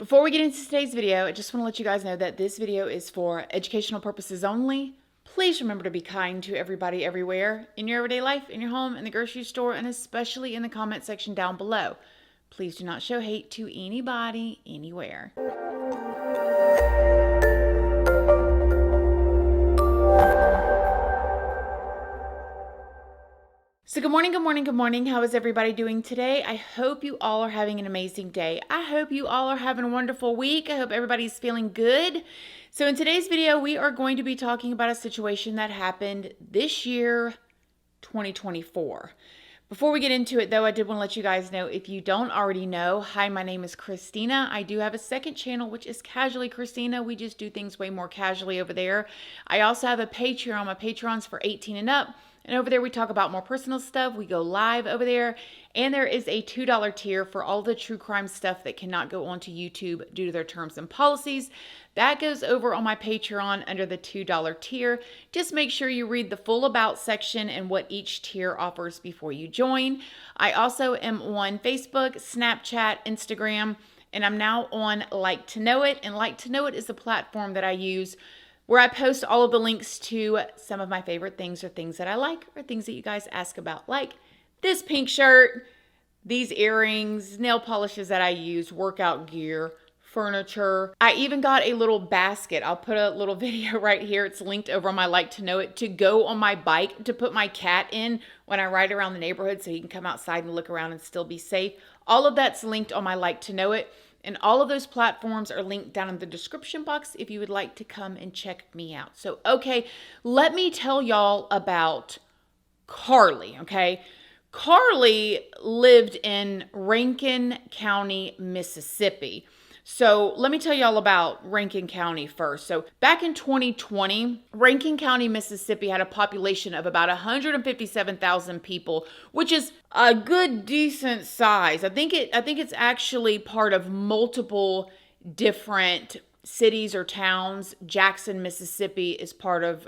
Before we get into today's video, I just want to let you guys know that this video is for educational purposes only. Please remember to be kind to everybody everywhere, in your everyday life, in your home, in the grocery store, and especially in the comment section down below. Please do not show hate to anybody, anywhere. So good morning, good morning, good morning. How is everybody doing today? I hope you all are having an amazing day. I hope you all are having a wonderful week. I hope everybody's feeling good. So in today's video, we are going to be talking about a situation that happened this year, 2024. Before we get into it though, I did want to let you guys know, if you don't already know, hi, my name is Christina. I do have a second channel, which is Casually Christina. We just do things way more casually over there. I also have a Patreon. My Patreon's for 18 and up. And over there, we talk about more personal stuff. We go live over there. And there is a $2 tier for all the true crime stuff that cannot go onto YouTube due to their terms and policies. That goes over on my Patreon under the $2 tier. Just make sure you read the full about section and what each tier offers before you join. I also am on Facebook, Snapchat, Instagram, and I'm now on Like to Know It. And Like to Know It is a platform that I use where I post all of the links to some of my favorite things or things that I like or things that you guys ask about, like this pink shirt, these earrings, nail polishes that I use, workout gear, furniture. I even got a little basket. I'll put a little video right here. It's linked over on my Like to Know It, to go on my bike to put my cat in when I ride around the neighborhood so he can come outside and look around and still be safe. All of that's linked on my Like to Know It. And all of those platforms are linked down in the description box if you would like to come and check me out. So, okay, let me tell y'all about Carly, okay? Carly lived in Rankin County, Mississippi. So let me tell y'all about Rankin County first. So back in 2020, Rankin County, Mississippi had a population of about 157,000 people, which is a good, decent size. I think it's actually part of multiple different cities or towns. Jackson, Mississippi is part of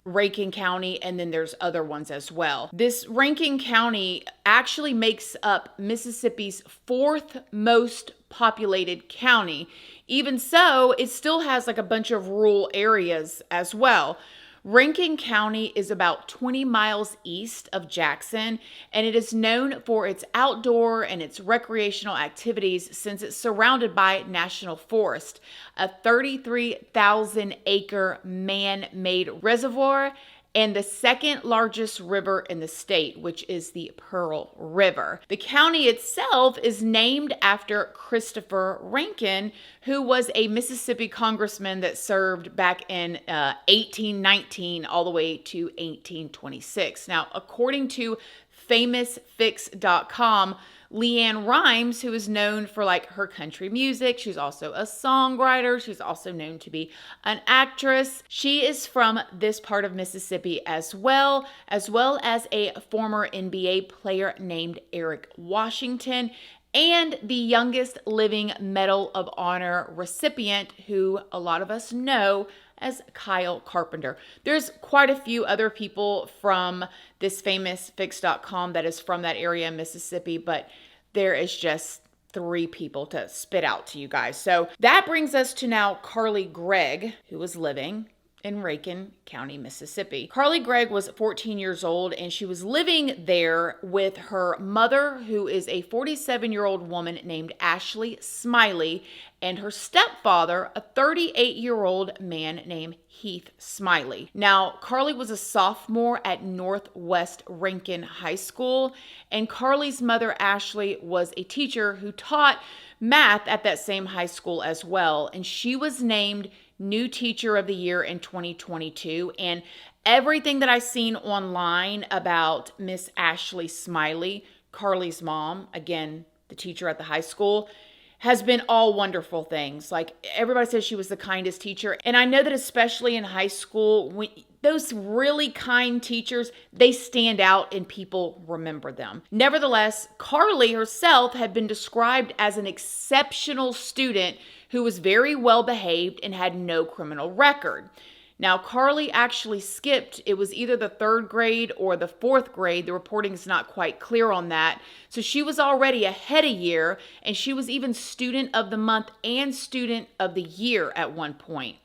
Rankin County, and then there's other ones as well. This Rankin County actually makes up Mississippi's fourth most populated county. Even so, it still has like a bunch of rural areas as well. Rankin County is about 20 miles east of Jackson, and it is known for its outdoor and its recreational activities since it's surrounded by national forest, a 33,000 acre man-made reservoir, and the second largest river in the state, which is the Pearl River. The county itself is named after Christopher Rankin, who was a Mississippi congressman that served back in 1819 all the way to 1826. Now, according to famousfix.com, LeAnn Rimes, who is known for like her country music, she's also a songwriter, she's also known to be an actress. She is from this part of Mississippi as well as a former NBA player named Eric Washington, and the youngest living Medal of Honor recipient, who a lot of us know as Kyle Carpenter. There's quite a few other people from this famousfix.com that is from that area in Mississippi, but there is just 3 people to spit out to you guys. So that brings us to now Carly Gregg, who was living in Rankin County, Mississippi. Carly Gregg was 14 years old, and she was living there with her mother, who is a 47-year-old woman named Ashley Smylie, and her stepfather, a 38-year-old man named Heath Smylie. Now, Carly was a sophomore at Northwest Rankin High School, and Carly's mother, Ashley, was a teacher who taught math at that same high school as well, and she was named New Teacher of the Year in 2022. And everything that I've seen online about Miss Ashley Smylie, Carly's mom, again, the teacher at the high school, has been all wonderful things. Like, everybody says she was the kindest teacher. And I know that especially in high school, those really kind teachers, they stand out and people remember them. Nevertheless, Carly herself had been described as an exceptional student who was very well behaved and had no criminal record. Now, Carly actually skipped. It was either the 3rd grade or the 4th grade. The reporting is not quite clear on that. So she was already ahead a year, and she was even student of the month and student of the year at one point.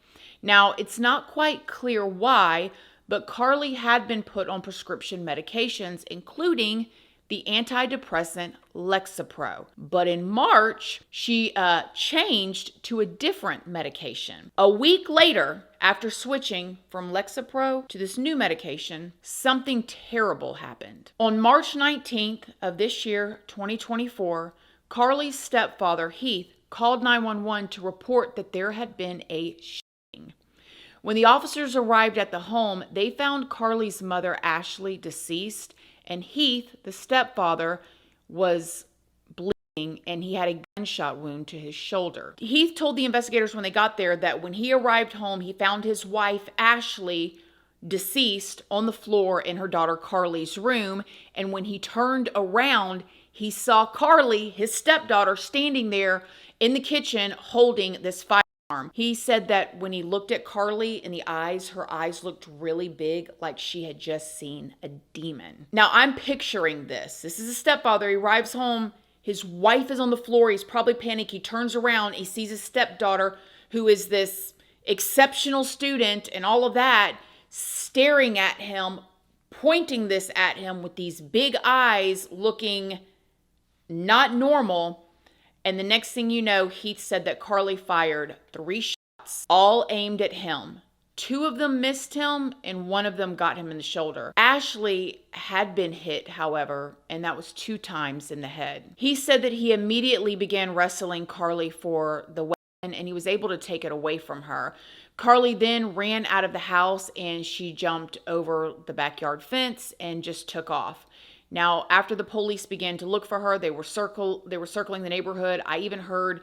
Now, it's not quite clear why, but Carly had been put on prescription medications, including the antidepressant Lexapro. But in March, she changed to a different medication. A week later, after switching from Lexapro to this new medication, something terrible happened. On March 19th of this year, 2024, Carly's stepfather, Heath, called 911 to report that there had been a shooting. When the officers arrived at the home, they found Carly's mother, Ashley, deceased, and Heath, the stepfather, was bleeding, and he had a gunshot wound to his shoulder. Heath told the investigators when they got there that when he arrived home, he found his wife, Ashley, deceased on the floor in her daughter Carly's room, and when he turned around, he saw Carly, his stepdaughter, standing there in the kitchen holding this firearm. He said that when he looked at Carly in the eyes, her eyes looked really big, like she had just seen a demon. Now, I'm picturing this. This is a stepfather. He arrives home. His wife is on the floor. He's probably panicked. He turns around. He sees his stepdaughter, who is this exceptional student and all of that, staring at him, pointing this at him with these big eyes, looking not normal. And the next thing you know, Heath said that Carly fired 3 shots, all aimed at him. 2 of them missed him, and 1 of them got him in the shoulder. Ashley had been hit, however, and that was 2 times in the head. He said that he immediately began wrestling Carly for the weapon, and he was able to take it away from her. Carly then ran out of the house, and she jumped over the backyard fence and just took off. Now, after the police began to look for her, they were circling the neighborhood. I even heard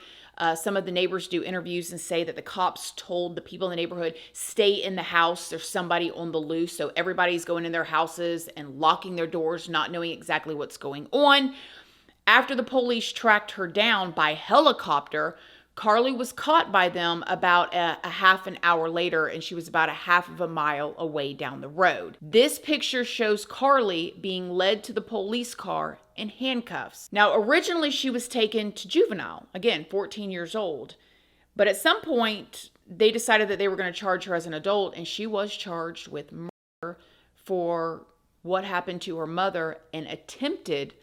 some of the neighbors do interviews and say that the cops told the people in the neighborhood, stay in the house. There's somebody on the loose. So everybody's going in their houses and locking their doors, not knowing exactly what's going on. After the police tracked her down by helicopter, Carly was caught by them about a half an hour later, and she was about a half of a mile away down the road. This picture shows Carly being led to the police car in handcuffs. Now, originally she was taken to juvenile, again, 14 years old. But at some point, they decided that they were going to charge her as an adult, and she was charged with murder for what happened to her mother and attempted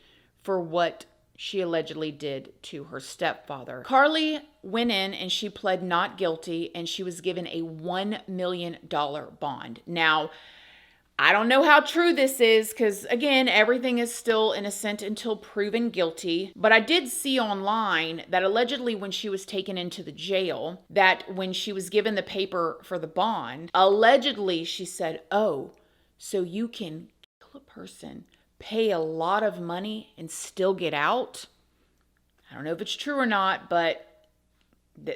for what she allegedly did to her stepfather. Carly went in and she pled not guilty, and she was given a $1 million bond. Now, I don't know how true this is because, again, everything is still innocent until proven guilty. But I did see online that allegedly when she was taken into the jail, that when she was given the paper for the bond, allegedly she said, oh, so you can kill a person, pay a lot of money, and still get out? I don't know if it's true or not, but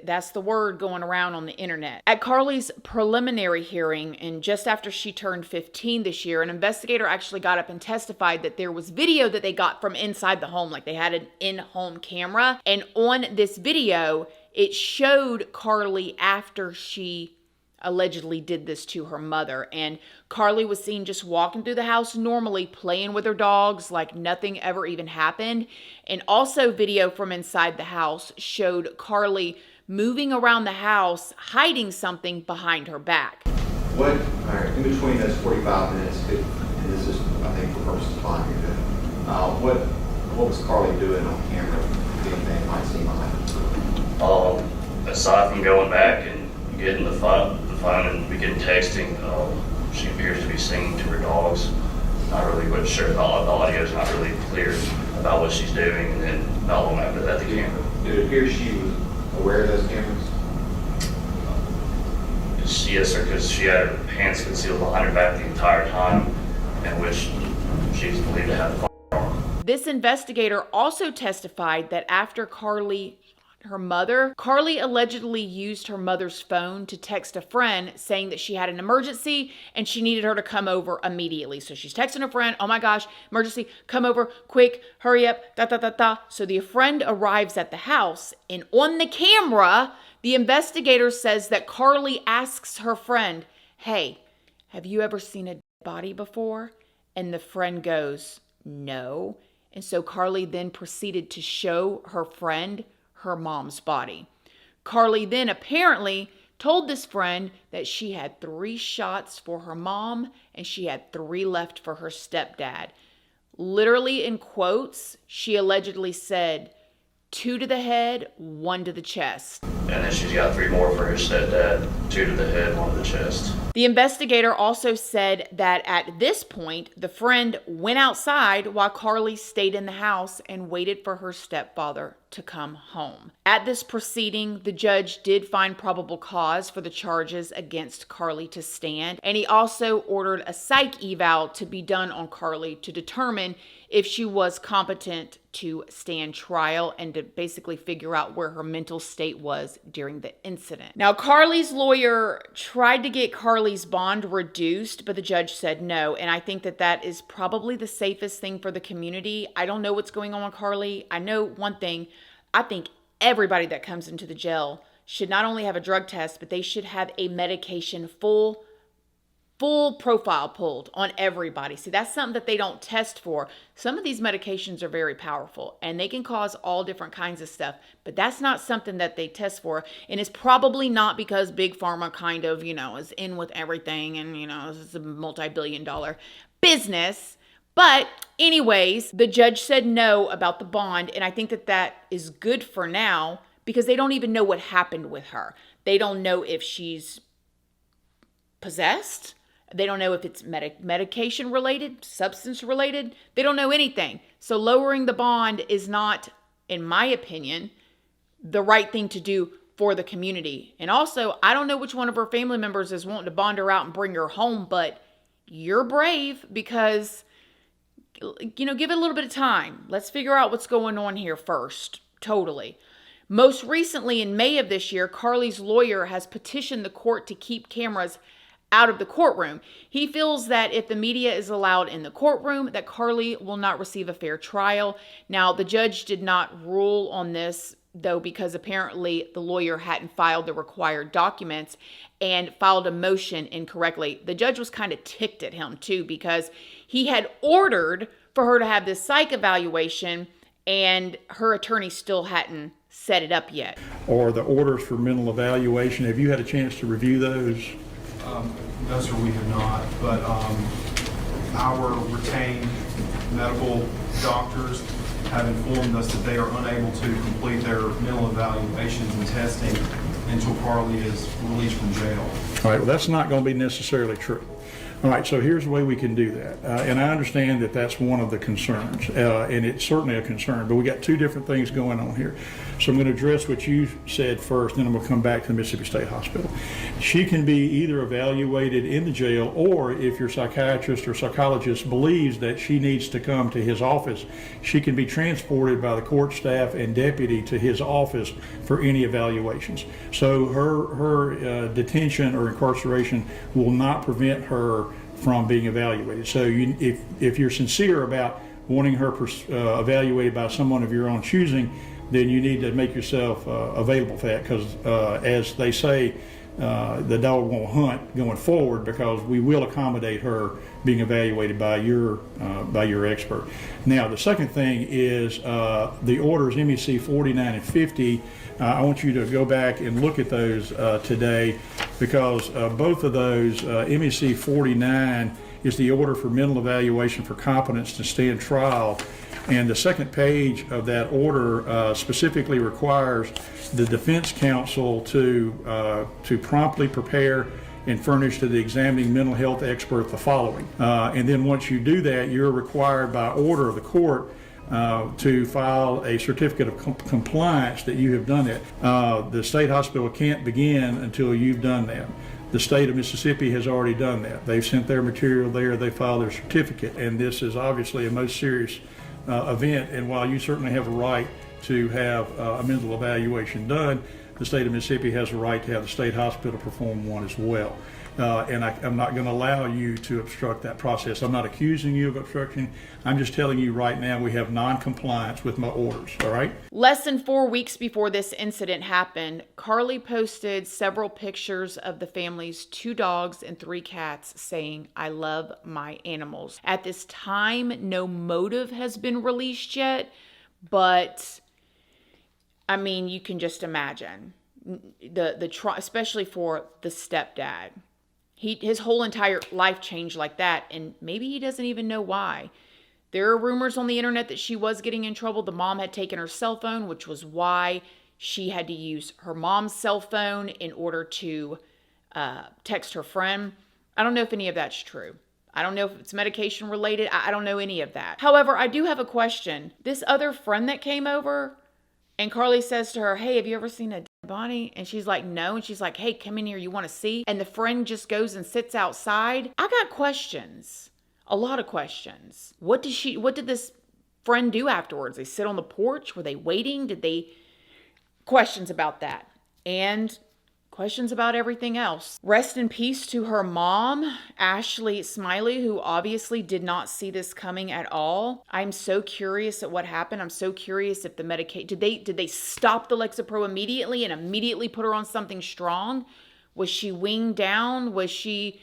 that's the word going around on the internet. At Carly's preliminary hearing, and just after she turned 15 this year, an investigator actually got up and testified that there was video that they got from inside the home, like they had an in-home camera. And on this video, it showed Carly after she allegedly did this to her mother. And Carly was seen just walking through the house normally, playing with her dogs like nothing ever even happened. And also video from inside the house showed Carly moving around the house, hiding something behind her back. All right, in between those 45 minutes, and this is, I think, for purposes of finding it, what was Carly doing on camera? Anything might seem behind her? Aside from going back and getting the phone and begin texting, she appears to be singing to her dogs. Not really quite sure. The audio is not really clear about what she's doing, and then not long after that, the camera. Did it appear she was aware of those cameras? Yes, sir, because she had her hands concealed behind her back the entire time, in which she's believed to have the firearm. This investigator also testified that after Carly allegedly used her mother's phone to text a friend saying that she had an emergency and she needed her to come over immediately. So she's texting a friend, oh my gosh, emergency, come over, quick, hurry up, So the friend arrives at the house, and on the camera, the investigator says that Carly asks her friend, hey, have you ever seen a body before? And the friend goes, no. And so Carly then proceeded to show her friend her mom's body. Carly then apparently told this friend that she had 3 shots for her mom and she had 3 left for her stepdad. Literally in quotes, she allegedly said, 2 to the head, 1 to the chest. And then she's got 3 more for her stepdad, 2 to the head, 1 to the chest. The investigator also said that at this point, the friend went outside while Carly stayed in the house and waited for her stepfather to come home. At this proceeding, the judge did find probable cause for the charges against Carly to stand, and he also ordered a psych eval to be done on Carly to determine if she was competent to stand trial and to basically figure out where her mental state was during the incident. Now, Carly's lawyer tried to get Carly's bond reduced, but the judge said no, and I think that that is probably the safest thing for the community. I don't know what's going on with Carly. I know one thing. I think everybody that comes into the jail should not only have a drug test, but they should have a medication full profile pulled on everybody. See, that's something that they don't test for. Some of these medications are very powerful and they can cause all different kinds of stuff, but that's not something that they test for. And it's probably not because Big Pharma kind of, is in with everything and, it's a multi-billion-dollar business. But anyways, the judge said no about the bond. And I think that that is good for now because they don't even know what happened with her. They don't know if she's possessed. They don't know if it's medication related, substance related. They don't know anything. So lowering the bond is not, in my opinion, the right thing to do for the community. And also, I don't know which one of her family members is wanting to bond her out and bring her home, but you're brave because, give it a little bit of time. Let's figure out what's going on here first. Totally. Most recently, in May of this year, Carly's lawyer has petitioned the court to keep cameras out of the courtroom. He feels that if the media is allowed in the courtroom, that Carly will not receive a fair trial. Now, the judge did not rule on this, though, because apparently the lawyer hadn't filed the required documents and filed a motion incorrectly. The judge was kind of ticked at him, too, because he had ordered for her to have this psych evaluation and her attorney still hadn't set it up yet. Or the orders for mental evaluation. Have you had a chance to review those? No, sir, we have not, but our retained medical doctors have informed us that they are unable to complete their mental evaluations and testing until Carly is released from jail. All right, well, that's not going to be necessarily true. All right, so here's the way we can do that. And I understand that that's one of the concerns, and it's certainly a concern, but we got 2 different things going on here. So I'm going to address what you said first, then I'm going to come back to the Mississippi State Hospital. She can be either evaluated in the jail, or if your psychiatrist or psychologist believes that she needs to come to his office, she can be transported by the court staff and deputy to his office for any evaluations. So her detention or incarceration will not prevent her from being evaluated. So if you're sincere about wanting her evaluated by someone of your own choosing, then you need to make yourself available for that, because as they say, the dog won't hunt going forward, because we will accommodate her being evaluated by your expert. Now, the second thing is the orders MEC 49 and 50. I want you to go back and look at those today, because both of those, MEC 49 is the order for mental evaluation for competence to stand trial. And the second page of that order specifically requires the defense counsel to promptly prepare and furnish to the examining mental health expert the following. And then once you do that, you're required by order of the court to file a certificate of compliance that you have done that. The state hospital can't begin until you've done that. The state of Mississippi has already done that. They've sent their material there, they filed their certificate, and this is obviously a most serious event. And while you certainly have a right to have a mental evaluation done, the state of Mississippi has a right to have the state hospital perform one as well. and I'm not going to allow you to obstruct that process. I'm not accusing you of obstruction. I'm just telling you right now we have non-compliance with my orders, all right? Less than 4 weeks before this incident happened, Carly posted several pictures of the family's 2 dogs and 3 cats saying, "I love my animals." At this time, no motive has been released yet, but I mean, you can just imagine especially for the stepdad. His whole entire life changed like that, and maybe he doesn't even know why. There are rumors on the internet that she was getting in trouble. The mom had taken her cell phone, which was why she had to use her mom's cell phone in order to text her friend. I don't know if any of that's true. I don't know if it's medication related. I don't know any of that. However, I do have a question. This other friend that came over, and Carly says to her, "Hey, have you ever seen a dead body?" And she's like, "No." And she's like, "Hey, come in here. You want to see?" And the friend just goes and sits outside. I got questions. A lot of questions. What did this friend do afterwards? They sit on the porch? Were they waiting? Questions about that. And questions about everything else. Rest in peace to her mom, Ashley Smylie, who obviously did not see this coming at all. I'm so curious at what happened. I'm so curious if the medication, did they stop the Lexapro immediately and immediately put her on something strong? Was she winged down? Was she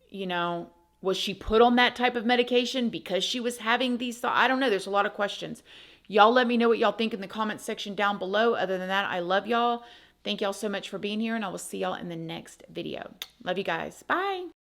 put on that type of medication because she was having these thoughts? I don't know. There's a lot of questions. Y'all let me know what y'all think in the comment section down below. Other than that, I love y'all. Thank y'all so much for being here, and I will see y'all in the next video. Love you guys. Bye.